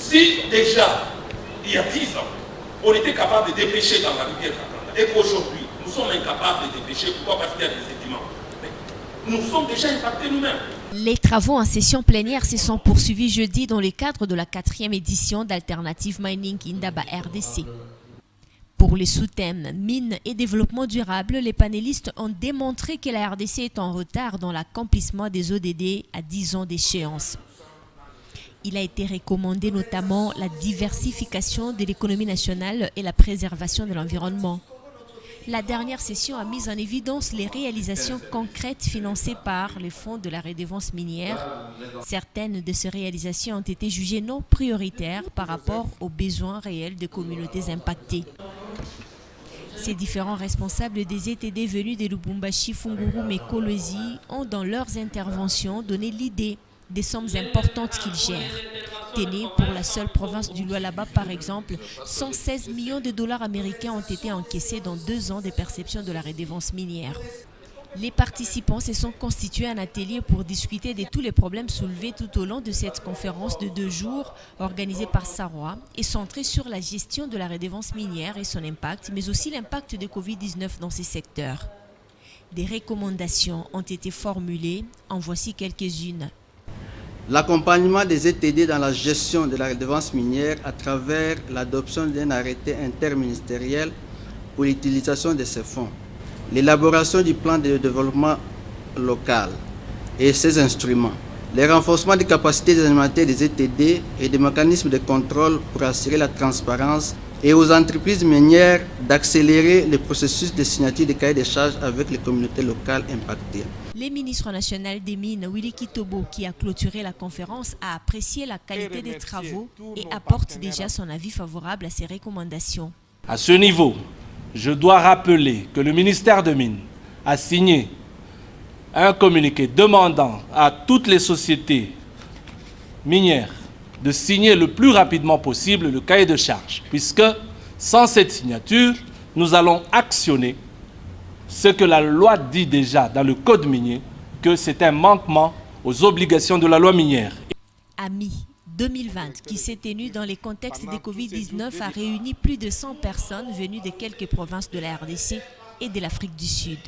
Si déjà, il y a 10 ans, on était capable de dépêcher dans la rivière Kakanda, et qu'aujourd'hui, nous sommes incapables de dépêcher, pourquoi? Parce qu'il y a des sédiments. Mais nous sommes déjà impactés nous-mêmes. Les travaux en session plénière se sont poursuivis jeudi dans le cadre de la 4e édition d'Alternative Mining Indaba RDC. Pour les sous-thèmes mines et développement durable, les panélistes ont démontré que la RDC est en retard dans l'accomplissement des ODD à 10 ans d'échéance. Il a été recommandé notamment la diversification de l'économie nationale et la préservation de l'environnement. La dernière session a mis en évidence les réalisations concrètes financées par les fonds de la redevance minière. Certaines de ces réalisations ont été jugées non prioritaires par rapport aux besoins réels des communautés impactées. Ces différents responsables des ETD venus de Lubumbashi, Fungurume et Kolwezi ont dans leurs interventions donné l'idée des sommes importantes qu'ils gèrent. Tenez, pour la seule province du Lualaba, par exemple, 116 millions de dollars américains ont été encaissés dans 2 ans de perception de la redevance minière. Les participants se sont constitués un atelier pour discuter de tous les problèmes soulevés tout au long de cette conférence de 2 jours organisée par Sarwa et centrée sur la gestion de la redevance minière et son impact, mais aussi l'impact de Covid-19 dans ces secteurs. Des recommandations ont été formulées, en voici quelques-unes. L'accompagnement des ETD dans la gestion de la redevance minière à travers l'adoption d'un arrêté interministériel pour l'utilisation de ces fonds. L'élaboration du plan de développement local et ses instruments. Le renforcement des capacités des animateurs des ETD et des mécanismes de contrôle pour assurer la transparence et aux entreprises minières d'accélérer le processus de signature des cahiers de charges avec les communautés locales impactées. Le ministre national des Mines, Willy Kitobo, qui a clôturé la conférence, a apprécié la qualité des travaux et apporte déjà son avis favorable à ces recommandations. À ce niveau, je dois rappeler que le ministère des Mines a signé un communiqué demandant à toutes les sociétés minières de signer le plus rapidement possible le cahier de charges, puisque sans cette signature, nous allons actionner ce que la loi dit déjà dans le code minier, que c'est un manquement aux obligations de la loi minière. AMI 2020, qui s'est tenu dans les contextes de Covid-19, a réuni plus de 100 personnes venues de quelques provinces de la RDC et de l'Afrique du Sud.